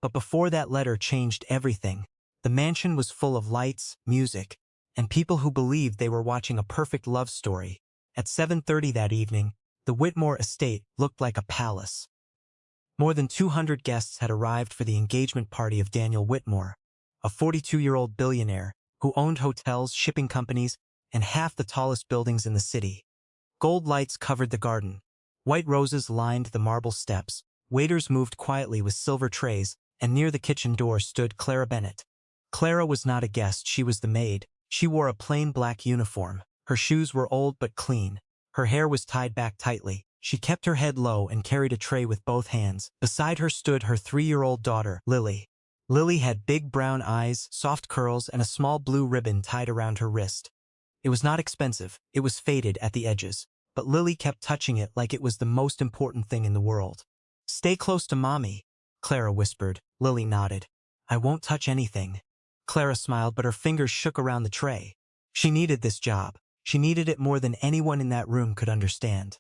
But before that letter changed everything, the mansion was full of lights, music, and people who believed they were watching a perfect love story. At 7:30 that evening, the Whitmore estate looked like a palace. More than 200 guests had arrived for the engagement party of Daniel Whitmore, a 42-year-old billionaire who owned hotels, shipping companies, and half the tallest buildings in the city. Gold lights covered the garden. White roses lined the marble steps. Waiters moved quietly with silver trays, and near the kitchen door stood Clara Bennett. Clara was not a guest, she was the maid. She wore a plain black uniform. Her shoes were old but clean. Her hair was tied back tightly. She kept her head low and carried a tray with both hands. Beside her stood her 3-year-old daughter, Lily. Lily had big brown eyes, soft curls, and a small blue ribbon tied around her wrist. It was not expensive. It was faded at the edges. But Lily kept touching it like it was the most important thing in the world. "Stay close to Mommy," Clara whispered. Lily nodded. "I won't touch anything." Clara smiled, but her fingers shook around the tray. She needed this job. She needed it more than anyone in that room could understand.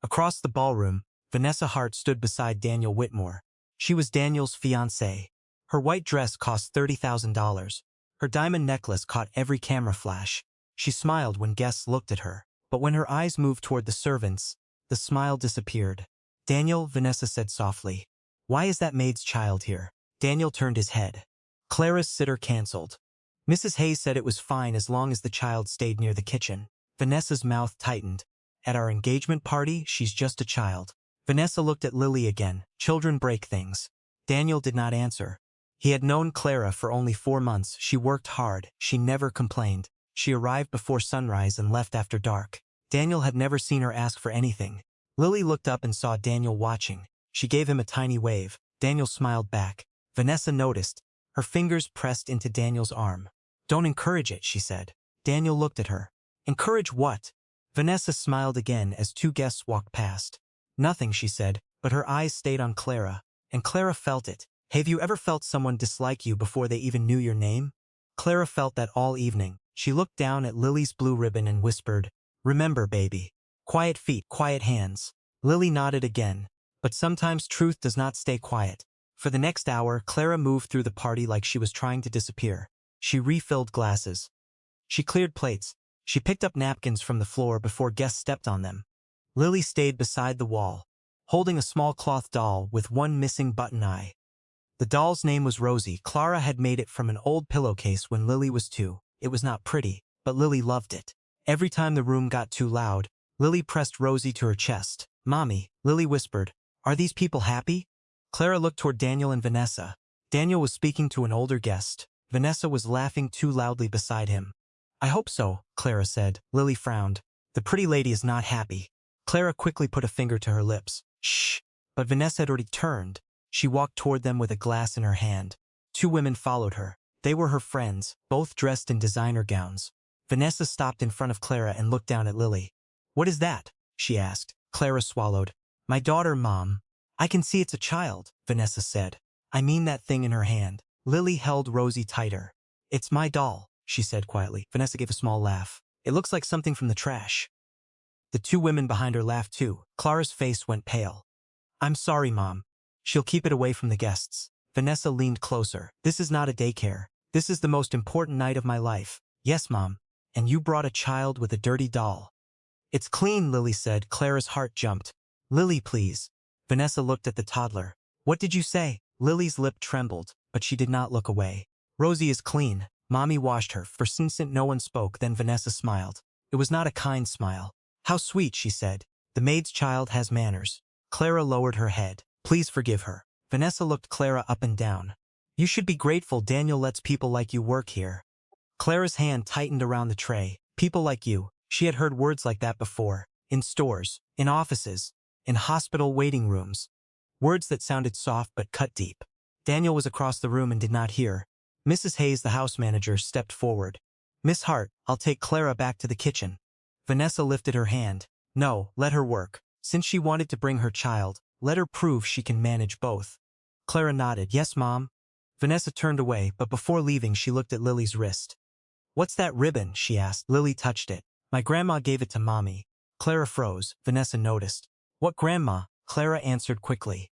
Across the ballroom, Vanessa Hart stood beside Daniel Whitmore. She was Daniel's fiancée. Her white dress cost $30,000. Her diamond necklace caught every camera flash. She smiled when guests looked at her. But when her eyes moved toward the servants, the smile disappeared. "Daniel," Vanessa said softly, "why is that maid's child here?" Daniel turned his head. Clara's sitter canceled. Mrs. Hayes said it was fine as long as the child stayed near the kitchen. Vanessa's mouth tightened. "At our engagement party, she's just a child." Vanessa looked at Lily again. Children break things. Daniel did not answer. He had known Clara for only 4 months. She worked hard. She never complained. She arrived before sunrise and left after dark. Daniel had never seen her ask for anything. Lily looked up and saw Daniel watching. She gave him a tiny wave. Daniel smiled back. Vanessa noticed. Her fingers pressed into Daniel's arm. "Don't encourage it," she said. Daniel looked at her. "Encourage what?" Vanessa smiled again as 2 guests walked past. "Nothing," she said, but her eyes stayed on Clara, and Clara felt it. Have you ever felt someone dislike you before they even knew your name? Clara felt that all evening. She looked down at Lily's blue ribbon and whispered, "Remember, baby. Quiet feet, quiet hands." Lily nodded again. But sometimes truth does not stay quiet. For the next hour, Clara moved through the party like she was trying to disappear. She refilled glasses. She cleared plates. She picked up napkins from the floor before guests stepped on them. Lily stayed beside the wall, holding a small cloth doll with one missing button eye. The doll's name was Rosie. Clara had made it from an old pillowcase when Lily was 2. It was not pretty, but Lily loved it. Every time the room got too loud, Lily pressed Rosie to her chest. "Mommy," Lily whispered, "are these people happy?" Clara looked toward Daniel and Vanessa. Daniel was speaking to an older guest. Vanessa was laughing too loudly beside him. "I hope so," Clara said. Lily frowned. "The pretty lady is not happy." Clara quickly put a finger to her lips. "Shh." But Vanessa had already turned. She walked toward them with a glass in her hand. 2 women followed her. They were her friends, both dressed in designer gowns. Vanessa stopped in front of Clara and looked down at Lily. "What is that?" she asked. Clara swallowed. "My daughter, Mom." "I can see it's a child," Vanessa said. "I mean that thing in her hand." Lily held Rosie tighter. "It's my doll," she said quietly. Vanessa gave a small laugh. "It looks like something from the trash." The 2 women behind her laughed too. Clara's face went pale. "I'm sorry, Mom. She'll keep it away from the guests." Vanessa leaned closer. "This is not a daycare. This is the most important night of my life." "Yes, Mom. And you brought a child with a dirty doll." "It's clean," Lily said. Clara's heart jumped. "Lily, please." Vanessa looked at the toddler. "What did you say?" Lily's lip trembled, but she did not look away. "Rosie is clean. Mommy washed her." For an instant no one spoke, then Vanessa smiled. It was not a kind smile. "How sweet," she said. "The maid's child has manners." Clara lowered her head. "Please forgive her." Vanessa looked Clara up and down. "You should be grateful Daniel lets people like you work here." Clara's hand tightened around the tray. "People like you." She had heard words like that before. In stores, in offices, in hospital waiting rooms. Words that sounded soft but cut deep. Daniel was across the room and did not hear. Mrs. Hayes, the house manager, stepped forward. "Miss Hart, I'll take Clara back to the kitchen." Vanessa lifted her hand. "No, let her work. Since she wanted to bring her child, let her prove she can manage both." Clara nodded. "Yes, Mom." Vanessa turned away, but before leaving she looked at Lily's wrist. "What's that ribbon?" she asked. Lily touched it. "My grandma gave it to Mommy." Clara froze. Vanessa noticed. "What grandma?" Clara answered quickly.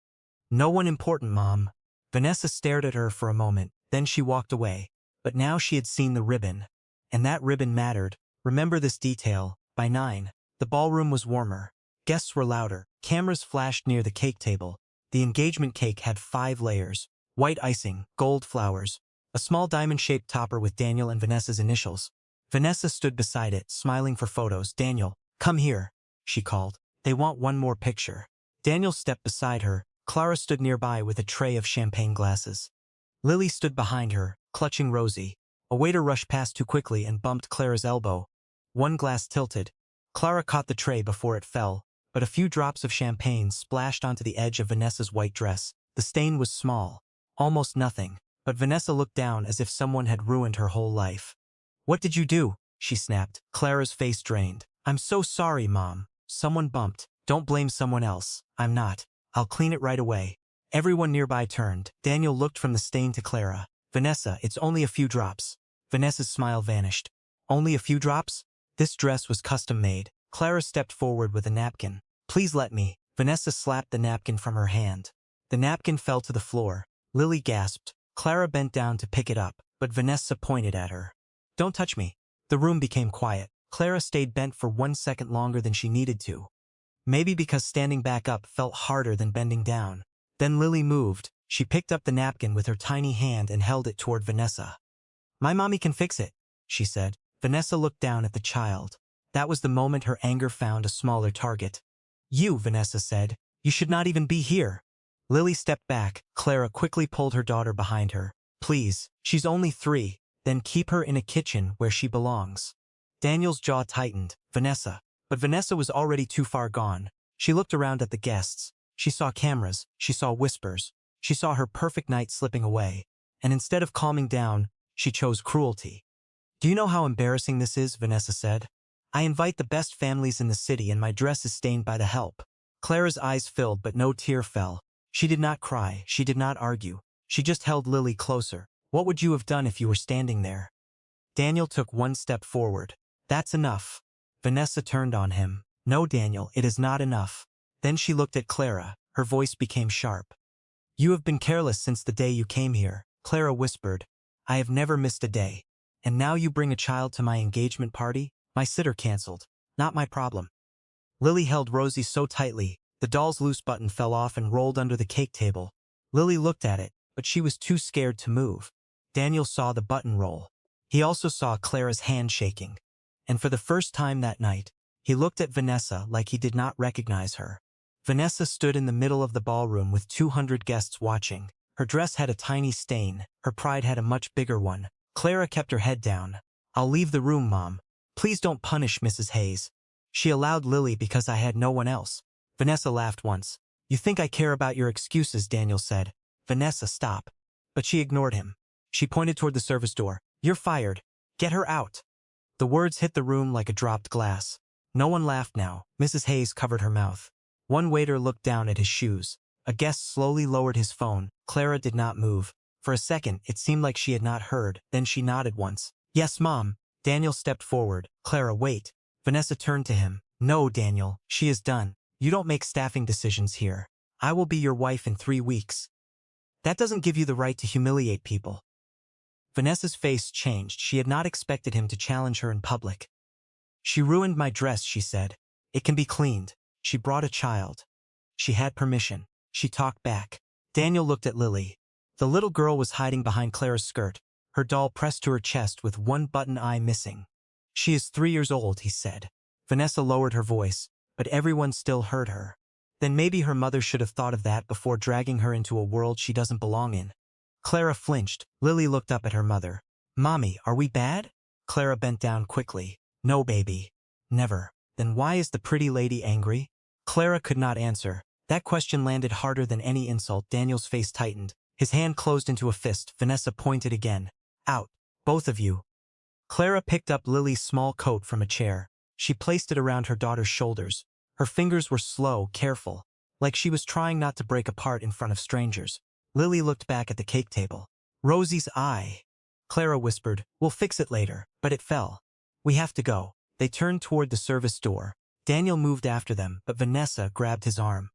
"No one important, Mom." Vanessa stared at her for a moment, then she walked away. But now she had seen the ribbon. And that ribbon mattered. Remember this detail. By 9, the ballroom was warmer. Guests were louder. Cameras flashed near the cake table. The engagement cake had 5 layers. White icing, gold flowers, a small diamond-shaped topper with Daniel and Vanessa's initials. Vanessa stood beside it, smiling for photos. Daniel, come here, she called. They want one more picture. Daniel stepped beside her. Clara stood nearby with a tray of champagne glasses. Lily stood behind her, clutching Rosie. A waiter rushed past too quickly and bumped Clara's elbow. One glass tilted. Clara caught the tray before it fell, but a few drops of champagne splashed onto the edge of Vanessa's white dress. The stain was small, almost nothing, but Vanessa looked down as if someone had ruined her whole life. What did you do? She snapped. Clara's face drained. I'm so sorry, Mom. Someone bumped. Don't blame someone else. I'm not. I'll clean it right away. Everyone nearby turned. Daniel looked from the stain to Clara. Vanessa, it's only a few drops. Vanessa's smile vanished. Only a few drops? This dress was custom made. Clara stepped forward with a napkin. Please let me. Vanessa slapped the napkin from her hand. The napkin fell to the floor. Lily gasped. Clara bent down to pick it up, but Vanessa pointed at her. Don't touch me. The room became quiet. Clara stayed bent for 1 second longer than she needed to. Maybe because standing back up felt harder than bending down. Then Lily moved. She picked up the napkin with her tiny hand and held it toward Vanessa. My mommy can fix it, she said. Vanessa looked down at the child. That was the moment her anger found a smaller target. You, Vanessa said. You should not even be here. Lily stepped back. Clara quickly pulled her daughter behind her. Please, she's only 3. Then keep her in a kitchen where she belongs. Daniel's jaw tightened. Vanessa. But Vanessa was already too far gone. She looked around at the guests. She saw cameras. She saw whispers. She saw her perfect night slipping away. And instead of calming down, she chose cruelty. Do you know how embarrassing this is? Vanessa said. I invite the best families in the city and my dress is stained by the help. Clara's eyes filled but no tear fell. She did not cry. She did not argue. She just held Lily closer. What would you have done if you were standing there? Daniel took 1 step forward. That's enough. Vanessa turned on him. No, Daniel, it is not enough. Then she looked at Clara. Her voice became sharp. You have been careless since the day you came here. Clara whispered. I have never missed a day. And now you bring a child to my engagement party? My sitter canceled. Not my problem. Lily held Rosie so tightly, the doll's loose button fell off and rolled under the cake table. Lily looked at it, but she was too scared to move. Daniel saw the button roll. He also saw Clara's hand shaking. And for the first time that night, he looked at Vanessa like he did not recognize her. Vanessa stood in the middle of the ballroom with 200 guests watching. Her dress had a tiny stain. Her pride had a much bigger one. Clara kept her head down. I'll leave the room, Mom. Please don't punish Mrs. Hayes. She allowed Lily because I had no one else. Vanessa laughed once. You think I care about your excuses, Daniel said. Vanessa, stop. But she ignored him. She pointed toward the service door. You're fired. Get her out. The words hit the room like a dropped glass. No one laughed now. Mrs. Hayes covered her mouth. One waiter looked down at his shoes. A guest slowly lowered his phone. Clara did not move. For a second, it seemed like she had not heard. Then she nodded once. Yes, Mom. Daniel stepped forward. Clara, wait. Vanessa turned to him. No, Daniel. She is done. You don't make staffing decisions here. I will be your wife in 3 weeks. That doesn't give you the right to humiliate people. Vanessa's face changed. She had not expected him to challenge her in public. She ruined my dress, she said. It can be cleaned. She brought a child. She had permission. She talked back. Daniel looked at Lily. The little girl was hiding behind Clara's skirt, her doll pressed to her chest with one button eye missing. She is 3 years old, he said. Vanessa lowered her voice, but everyone still heard her. Then maybe her mother should have thought of that before dragging her into a world she doesn't belong in. Clara flinched. Lily looked up at her mother. Mommy, are we bad? Clara bent down quickly. No, baby. Never. Then why is the pretty lady angry? Clara could not answer. That question landed harder than any insult. Daniel's face tightened. His hand closed into a fist. Vanessa pointed again. Out. Both of you. Clara picked up Lily's small coat from a chair. She placed it around her daughter's shoulders. Her fingers were slow, careful, like she was trying not to break apart in front of strangers. Lily looked back at the cake table. Rosie's eye. Clara whispered, we'll fix it later, but it fell. We have to go. They turned toward the service door. Daniel moved after them, but Vanessa grabbed his arm.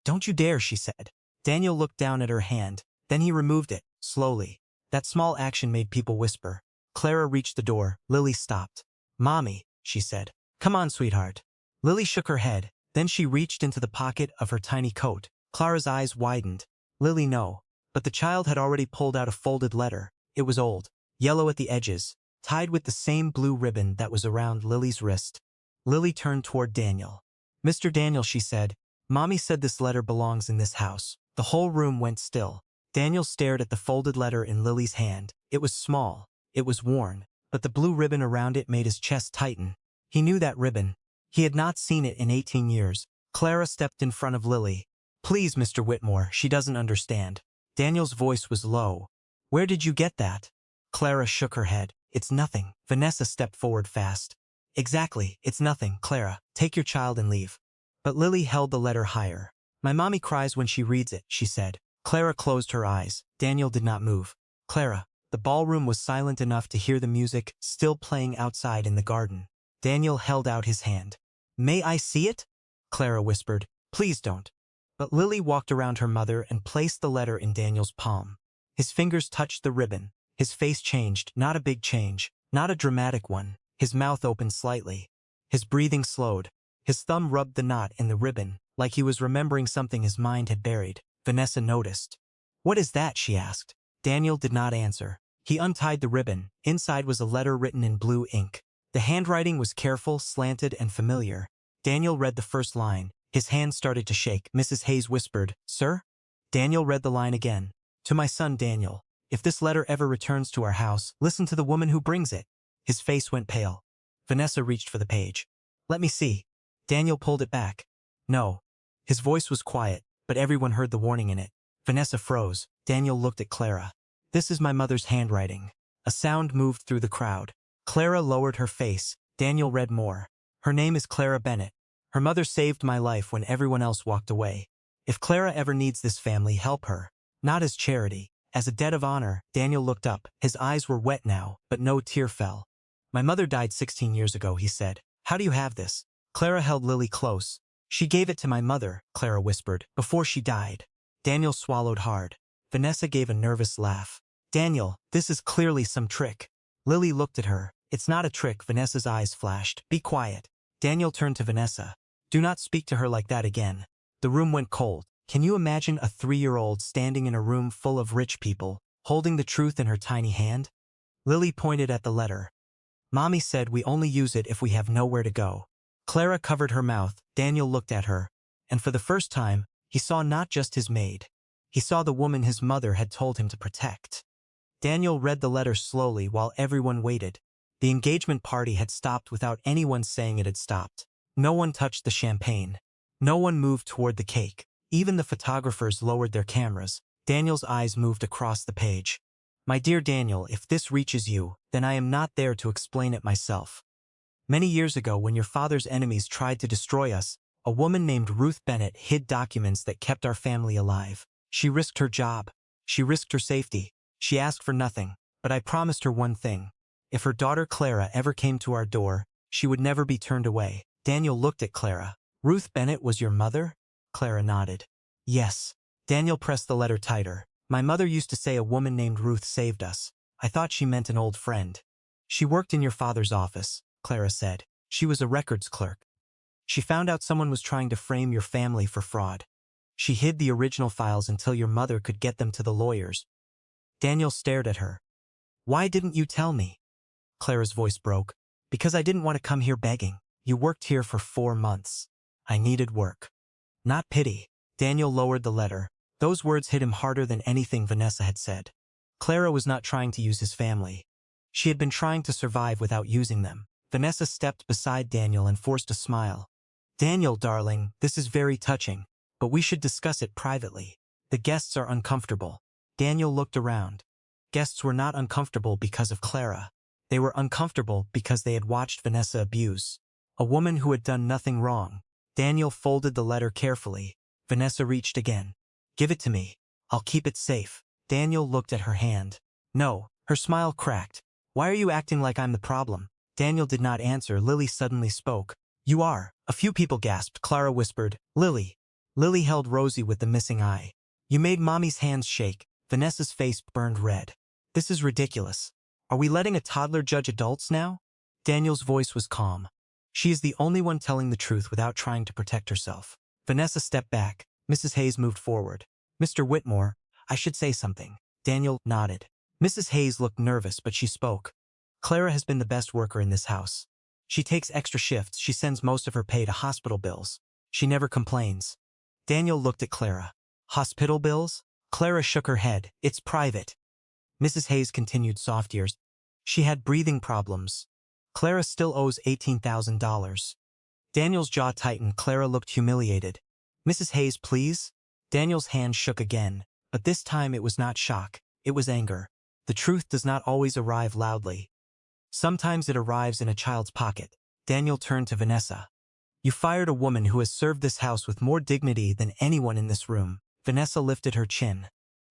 Don't you dare, she said. Daniel looked down at her hand. Then he removed it, slowly. That small action made people whisper. Clara reached the door. Lily stopped. "Mommy," she said. "Come on, sweetheart." Lily shook her head. Then she reached into the pocket of her tiny coat. Clara's eyes widened. "Lily, no." But the child had already pulled out a folded letter. It was old, yellow at the edges, tied with the same blue ribbon that was around Lily's wrist. Lily turned toward Daniel. "Mr. Daniel," she said, "Mommy said this letter belongs in this house." The whole room went still. Daniel stared at the folded letter in Lily's hand. It was small. It was worn. But the blue ribbon around it made his chest tighten. He knew that ribbon. He had not seen it in 18 years. Clara stepped in front of Lily. "Please, Mr. Whitmore, she doesn't understand." Daniel's voice was low. "Where did you get that?" Clara shook her head. "It's nothing." Vanessa stepped forward fast. "Exactly, it's nothing, Clara. Take your child and leave." But Lily held the letter higher. "My mommy cries when she reads it," she said. Clara closed her eyes. Daniel did not move. "Clara." The ballroom was silent enough to hear the music still playing outside in the garden. Daniel held out his hand. "May I see it?" Clara whispered. "Please don't." But Lily walked around her mother and placed the letter in Daniel's palm. His fingers touched the ribbon. His face changed, not a big change, not a dramatic one. His mouth opened slightly. His breathing slowed. His thumb rubbed the knot in the ribbon, like he was remembering something his mind had buried. Vanessa noticed. "What is that?" she asked. Daniel did not answer. He untied the ribbon. Inside was a letter written in blue ink. The handwriting was careful, slanted, and familiar. Daniel read the first line. His hand started to shake. Mrs. Hayes whispered, "Sir?" Daniel read the line again. "To my son Daniel. If this letter ever returns to our house, listen to the woman who brings it." His face went pale. Vanessa reached for the page. "Let me see." Daniel pulled it back. "No." His voice was quiet, but everyone heard the warning in it. Vanessa froze. Daniel looked at Clara. "This is my mother's handwriting." A sound moved through the crowd. Clara lowered her face. Daniel read more. "Her name is Clara Bennett. Her mother saved my life when everyone else walked away. If Clara ever needs this family, help her. Not as charity, as a debt of honor." Daniel looked up. His eyes were wet now, but no tear fell. "My mother died 16 years ago," he said. "How do you have this?" Clara held Lily close. "She gave it to my mother," Clara whispered, "before she died." Daniel swallowed hard. Vanessa gave a nervous laugh. "Daniel, this is clearly some trick." Lily looked at her. "It's not a trick." Vanessa's eyes flashed. "Be quiet." Daniel turned to Vanessa. "Do not speak to her like that again." The room went cold. Can you imagine a 3-year-old standing in a room full of rich people, holding the truth in her tiny hand? Lily pointed at the letter. "Mommy said we only use it if we have nowhere to go." Clara covered her mouth. Daniel looked at her. And for the first time, he saw not just his maid. He saw the woman his mother had told him to protect. Daniel read the letter slowly while everyone waited. The engagement party had stopped without anyone saying it had stopped. No one touched the champagne. No one moved toward the cake. Even the photographers lowered their cameras. Daniel's eyes moved across the page. "My dear Daniel, if this reaches you, then I am not there to explain it myself. Many years ago, when your father's enemies tried to destroy us, a woman named Ruth Bennett hid documents that kept our family alive. She risked her job. She risked her safety. She asked for nothing, but I promised her one thing. If her daughter Clara ever came to our door, she would never be turned away." Daniel looked at Clara. "Ruth Bennett was your mother?" Clara nodded. "Yes." Daniel pressed the letter tighter. "My mother used to say a woman named Ruth saved us. I thought she meant an old friend." "She worked in your father's office," Clara said. "She was a records clerk. She found out someone was trying to frame your family for fraud. She hid the original files until your mother could get them to the lawyers." Daniel stared at her. "Why didn't you tell me?" Clara's voice broke. "Because I didn't want to come here begging. You worked here for 4 months. I needed work. Not pity." Daniel lowered the letter. Those words hit him harder than anything Vanessa had said. Clara was not trying to use his family. She had been trying to survive without using them. Vanessa stepped beside Daniel and forced a smile. "Daniel, darling, this is very touching, but we should discuss it privately. The guests are uncomfortable." Daniel looked around. Guests were not uncomfortable because of Clara. They were uncomfortable because they had watched Vanessa abuse a woman who had done nothing wrong. Daniel folded the letter carefully. Vanessa reached again. "Give it to me. I'll keep it safe." Daniel looked at her hand. "No." Her smile cracked. "Why are you acting like I'm the problem?" Daniel did not answer. Lily suddenly spoke. "You are." A few people gasped. Clara whispered, "Lily." Lily held Rosie with the missing eye. "You made Mommy's hands shake." Vanessa's face burned red. This is ridiculous. Are we letting a toddler judge adults now? Daniel's voice was calm. She is the only one telling the truth without trying to protect herself. Vanessa stepped back. Mrs. Hayes moved forward. Mr. Whitmore, I should say something. Daniel nodded. Mrs. Hayes looked nervous, but she spoke. Clara has been the best worker in this house. She takes extra shifts. She sends most of her pay to hospital bills. She never complains. Daniel looked at Clara. Hospital bills? Clara shook her head. It's private. Mrs. Hayes continued soft ears. She had breathing problems. Clara still owes $18,000. Daniel's jaw tightened. Clara looked humiliated. Mrs. Hayes, please? Daniel's hand shook again, but this time it was not shock. It was anger. The truth does not always arrive loudly. Sometimes it arrives in a child's pocket. Daniel turned to Vanessa. You fired a woman who has served this house with more dignity than anyone in this room. Vanessa lifted her chin.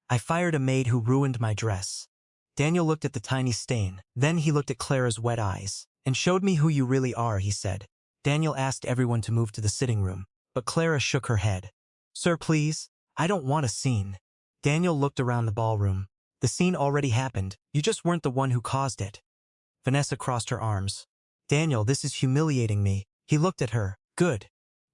I fired a maid who ruined my dress. Daniel looked at the tiny stain. Then he looked at Clara's wet eyes. And showed me who you really are, he said. Daniel asked everyone to move to the sitting room, but Clara shook her head. Sir, please. I don't want a scene. Daniel looked around the ballroom. The scene already happened. You just weren't the one who caused it. Vanessa crossed her arms. Daniel, this is humiliating me. He looked at her. Good.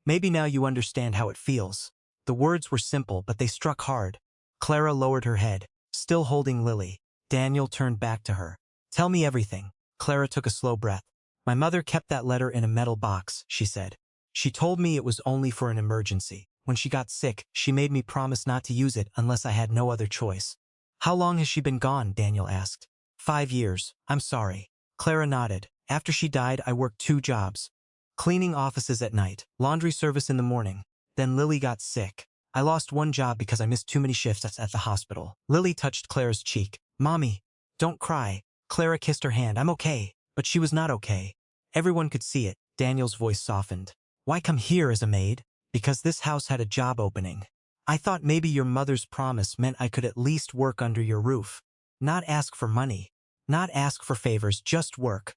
Maybe now you understand how it feels. The words were simple, but they struck hard. Clara lowered her head, still holding Lily. Daniel turned back to her. Tell me everything. Clara took a slow breath. My mother kept that letter in a metal box, she said. She told me it was only for an emergency. When she got sick, she made me promise not to use it unless I had no other choice. How long has she been gone? Daniel asked. 5 years. I'm sorry. Clara nodded. After she died, I worked 2 jobs. Cleaning offices at night, laundry service in the morning. Then Lily got sick. I lost 1 job because I missed too many shifts at the hospital. Lily touched Clara's cheek. Mommy, don't cry. Clara kissed her hand. I'm okay. But she was not okay. Everyone could see it. Daniel's voice softened. Why come here as a maid? Because this house had a job opening. I thought maybe your mother's promise meant I could at least work under your roof. Not ask for money. Not ask for favors, just work.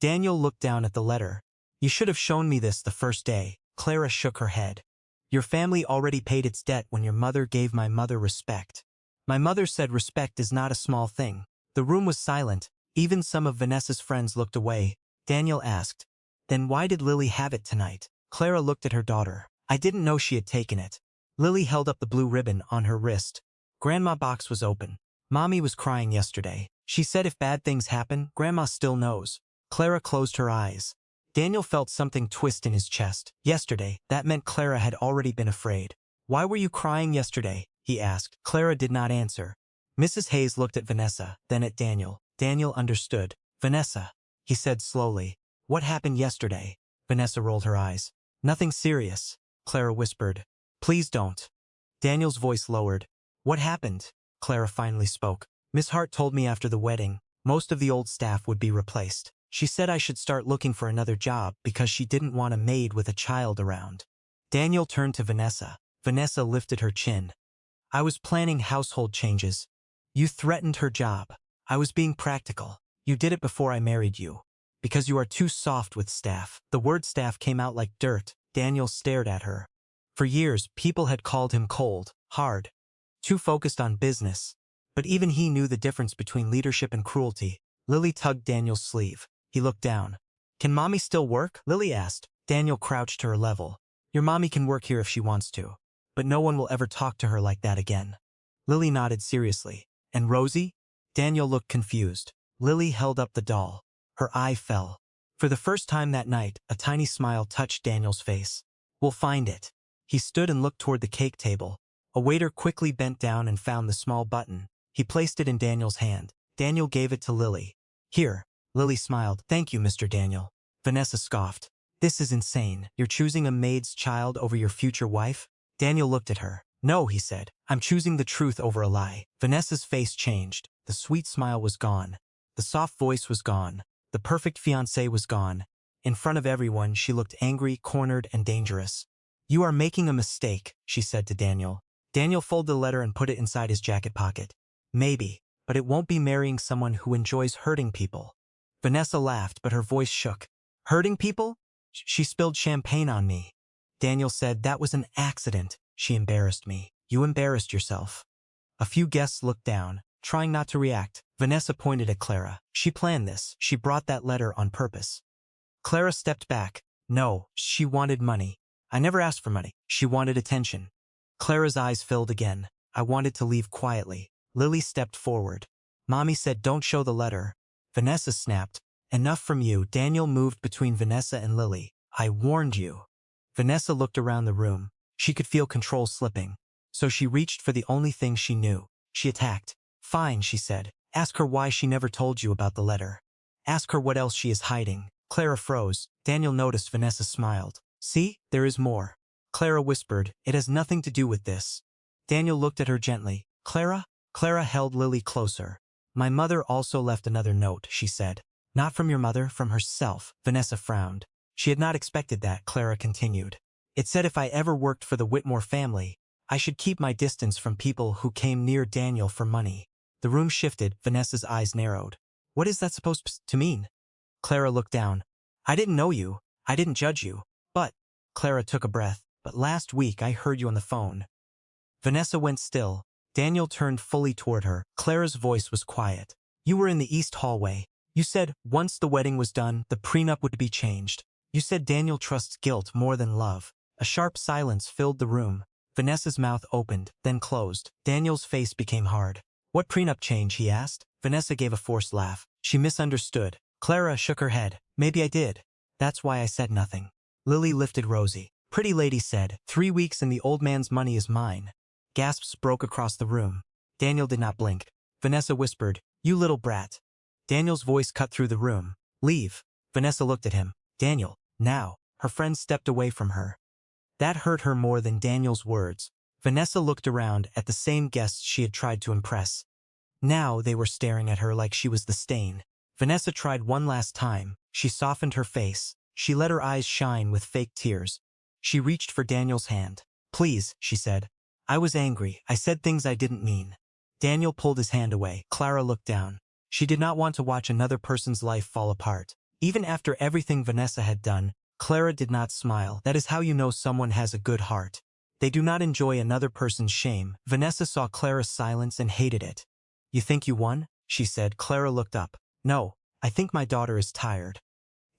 Daniel looked down at the letter. You should have shown me this the first day. Clara shook her head. Your family already paid its debt when your mother gave my mother respect. My mother said respect is not a small thing. The room was silent. Even some of Vanessa's friends looked away. Daniel asked, then why did Lily have it tonight? Clara looked at her daughter. I didn't know she had taken it. Lily held up the blue ribbon on her wrist. Grandma box was open. Mommy was crying yesterday. She said if bad things happen, Grandma still knows. Clara closed her eyes. Daniel felt something twist in his chest. Yesterday, that meant Clara had already been afraid. Why were you crying yesterday? He asked. Clara did not answer. Mrs. Hayes looked at Vanessa, then at Daniel. Daniel understood. Vanessa, he said slowly. What happened yesterday? Vanessa rolled her eyes. Nothing serious, Clara whispered. Please don't. Daniel's voice lowered. What happened? Clara finally spoke. Miss Hart told me after the wedding, most of the old staff would be replaced. She said I should start looking for another job because she didn't want a maid with a child around. Daniel turned to Vanessa. Vanessa lifted her chin. I was planning household changes. You threatened her job. I was being practical. You did it before I married you. Because you are too soft with staff. The word staff came out like dirt. Daniel stared at her. For years, people had called him cold, hard, too focused on business. But even he knew the difference between leadership and cruelty. Lily tugged Daniel's sleeve. He looked down. Can mommy still work? Lily asked. Daniel crouched to her level. Your mommy can work here if she wants to. But no one will ever talk to her like that again. Lily nodded seriously. And Rosie? Daniel looked confused. Lily held up the doll. Her eye fell. For the first time that night, a tiny smile touched Daniel's face. We'll find it. He stood and looked toward the cake table. A waiter quickly bent down and found the small button. He placed it in Daniel's hand. Daniel gave it to Lily. Here. Lily smiled. Thank you, Mr. Daniel. Vanessa scoffed. This is insane. You're choosing a maid's child over your future wife? Daniel looked at her. No, he said. I'm choosing the truth over a lie. Vanessa's face changed. The sweet smile was gone. The soft voice was gone. The perfect fiancée was gone. In front of everyone, she looked angry, cornered, and dangerous. You are making a mistake, she said to Daniel. Daniel folded the letter and put it inside his jacket pocket. Maybe, but it won't be marrying someone who enjoys hurting people. Vanessa laughed, but her voice shook. Hurting people? She spilled champagne on me. Daniel said, that was an accident. She embarrassed me. You embarrassed yourself. A few guests looked down, trying not to react. Vanessa pointed at Clara. She planned this. She brought that letter on purpose. Clara stepped back. No, she wanted money. I never asked for money. She wanted attention. Clara's eyes filled again. I wanted to leave quietly. Lily stepped forward. Mommy said don't show the letter. Vanessa snapped. Enough from you. Daniel moved between Vanessa and Lily. I warned you. Vanessa looked around the room. She could feel control slipping. So she reached for the only thing she knew. She attacked. Fine, she said. Ask her why she never told you about the letter. Ask her what else she is hiding. Clara froze. Daniel noticed Vanessa smiled. See, there is more. Clara whispered, it has nothing to do with this. Daniel looked at her gently. Clara? Clara held Lily closer. My mother also left another note, she said. Not from your mother, from herself. Vanessa frowned. She had not expected that, Clara continued. It said if I ever worked for the Whitmore family, I should keep my distance from people who came near Daniel for money. The room shifted. Vanessa's eyes narrowed. What is that supposed to mean? Clara looked down. I didn't know you. I didn't judge you. But, Clara took a breath, but last week I heard you on the phone. Vanessa went still. Daniel turned fully toward her. Clara's voice was quiet. You were in the east hallway. You said once the wedding was done, the prenup would be changed. You said Daniel trusts guilt more than love. A sharp silence filled the room. Vanessa's mouth opened, then closed. Daniel's face became hard. What prenup change? He asked. Vanessa gave a forced laugh. She misunderstood. Clara shook her head. Maybe I did. That's why I said nothing. Lily lifted Rosie. Pretty lady said, 3 weeks and the old man's money is mine. Gasps broke across the room. Daniel did not blink. Vanessa whispered, you little brat. Daniel's voice cut through the room. Leave. Vanessa looked at him. Daniel, now. Her friend stepped away from her. That hurt her more than Daniel's words. Vanessa looked around at the same guests she had tried to impress. Now they were staring at her like she was the stain. Vanessa tried one last time. She softened her face. She let her eyes shine with fake tears. She reached for Daniel's hand. Please, she said. I was angry. I said things I didn't mean. Daniel pulled his hand away. Clara looked down. She did not want to watch another person's life fall apart. Even after everything Vanessa had done, Clara did not smile. That is how you know someone has a good heart. They do not enjoy another person's shame. Vanessa saw Clara's silence and hated it. You think you won? She said. Clara looked up. No, I think my daughter is tired.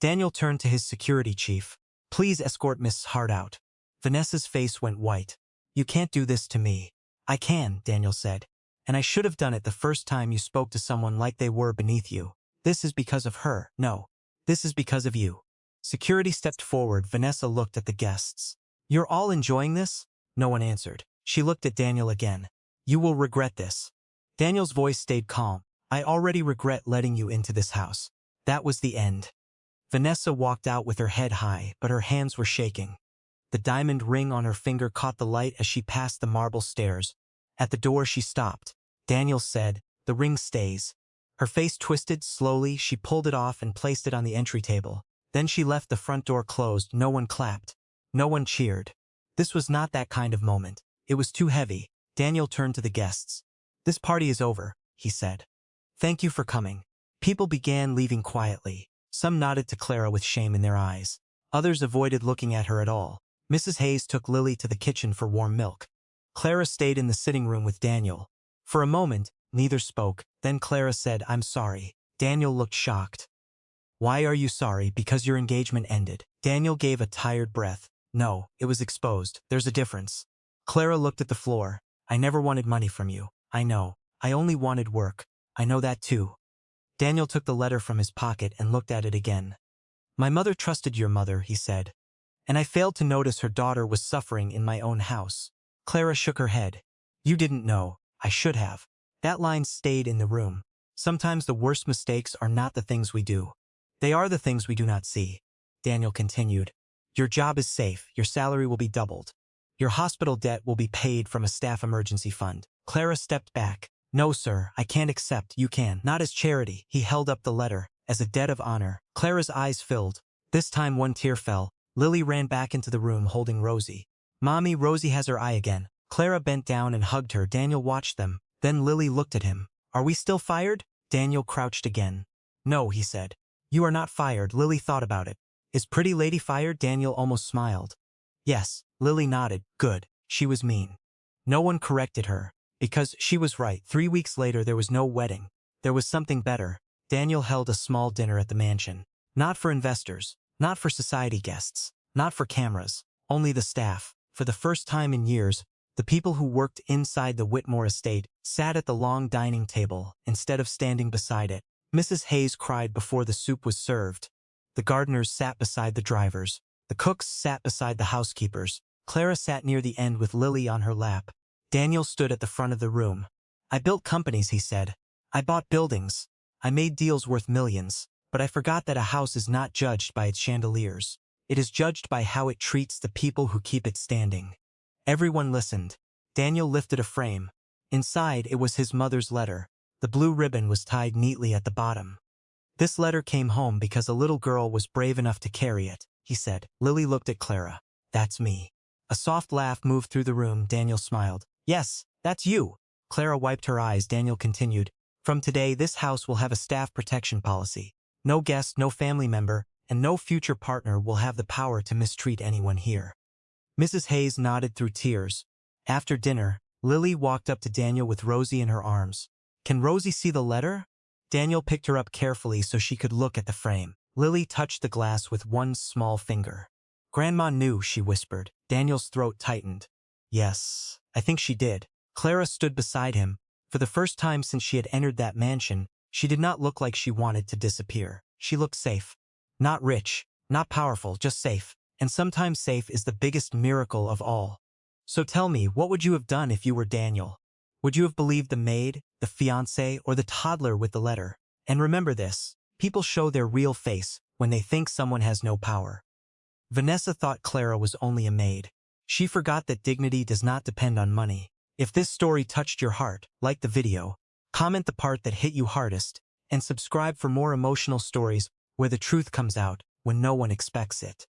Daniel turned to his security chief. Please escort Miss Hart out. Vanessa's face went white. You can't do this to me. I can, Daniel said. And I should have done it the first time you spoke to someone like they were beneath you. This is because of her. No, this is because of you. Security stepped forward. Vanessa looked at the guests. You're all enjoying this? No one answered. She looked at Daniel again. You will regret this. Daniel's voice stayed calm. I already regret letting you into this house. That was the end. Vanessa walked out with her head high, but her hands were shaking. The diamond ring on her finger caught the light as she passed the marble stairs. At the door she stopped. Daniel said, the ring stays. Her face twisted. Slowly, she pulled it off and placed it on the entry table. Then she left the front door closed. No one clapped. No one cheered. This was not that kind of moment. It was too heavy. Daniel turned to the guests. This party is over, he said. Thank you for coming. People began leaving quietly. Some nodded to Clara with shame in their eyes. Others avoided looking at her at all. Mrs. Hayes took Lily to the kitchen for warm milk. Clara stayed in the sitting room with Daniel. For a moment, neither spoke. Then Clara said, I'm sorry. Daniel looked shocked. Why are you sorry? Because your engagement ended. Daniel gave a tired breath. No, it was exposed. There's a difference. Clara looked at the floor. I never wanted money from you. I know. I only wanted work. I know that too. Daniel took the letter from his pocket and looked at it again. My mother trusted your mother, he said. And I failed to notice her daughter was suffering in my own house. Clara shook her head. You didn't know. I should have. That line stayed in the room. Sometimes the worst mistakes are not the things we do. They are the things we do not see. Daniel continued. Your job is safe. Your salary will be doubled. Your hospital debt will be paid from a staff emergency fund. Clara stepped back. No, sir, I can't accept. You can. Not as charity. He held up the letter. As a debt of honor. Clara's eyes filled. This time one tear fell. Lily ran back into the room holding Rosie. Mommy, Rosie has her eye again. Clara bent down and hugged her. Daniel watched them. Then Lily looked at him. Are we still fired? Daniel crouched again. No, he said. You are not fired. Lily thought about it. Is Pretty Lady fired? Daniel almost smiled. Yes. Lily nodded. Good. She was mean. No one corrected her. Because she was right. 3 weeks later, there was no wedding. There was something better. Daniel held a small dinner at the mansion. Not for investors, not for society guests, not for cameras, only the staff. For the first time in years, the people who worked inside the Whitmore estate sat at the long dining table instead of standing beside it. Mrs. Hayes cried before the soup was served. The gardeners sat beside the drivers. The cooks sat beside the housekeepers. Clara sat near the end with Lily on her lap. Daniel stood at the front of the room. I built companies, he said. I bought buildings. I made deals worth millions. But I forgot that a house is not judged by its chandeliers. It is judged by how it treats the people who keep it standing. Everyone listened. Daniel lifted a frame. Inside, it was his mother's letter. The blue ribbon was tied neatly at the bottom. This letter came home because a little girl was brave enough to carry it, he said. Lily looked at Clara. That's me. A soft laugh moved through the room. Daniel smiled. Yes, that's you. Clara wiped her eyes. Daniel continued. From today, this house will have a staff protection policy. No guest, no family member, and no future partner will have the power to mistreat anyone here. Mrs. Hayes nodded through tears. After dinner, Lily walked up to Daniel with Rosie in her arms. Can Rosie see the letter? Daniel picked her up carefully so she could look at the frame. Lily touched the glass with one small finger. Grandma knew, she whispered. Daniel's throat tightened. Yes, I think she did. Clara stood beside him. For the first time since she had entered that mansion, she did not look like she wanted to disappear. She looked safe. Not rich, not powerful, just safe. And sometimes safe is the biggest miracle of all. So tell me, what would you have done if you were Daniel? Would you have believed the maid, the fiancé, or the toddler with the letter? And remember this, people show their real face when they think someone has no power. Vanessa thought Clara was only a maid. She forgot that dignity does not depend on money. If this story touched your heart, like the video, comment the part that hit you hardest, and subscribe for more emotional stories where the truth comes out when no one expects it.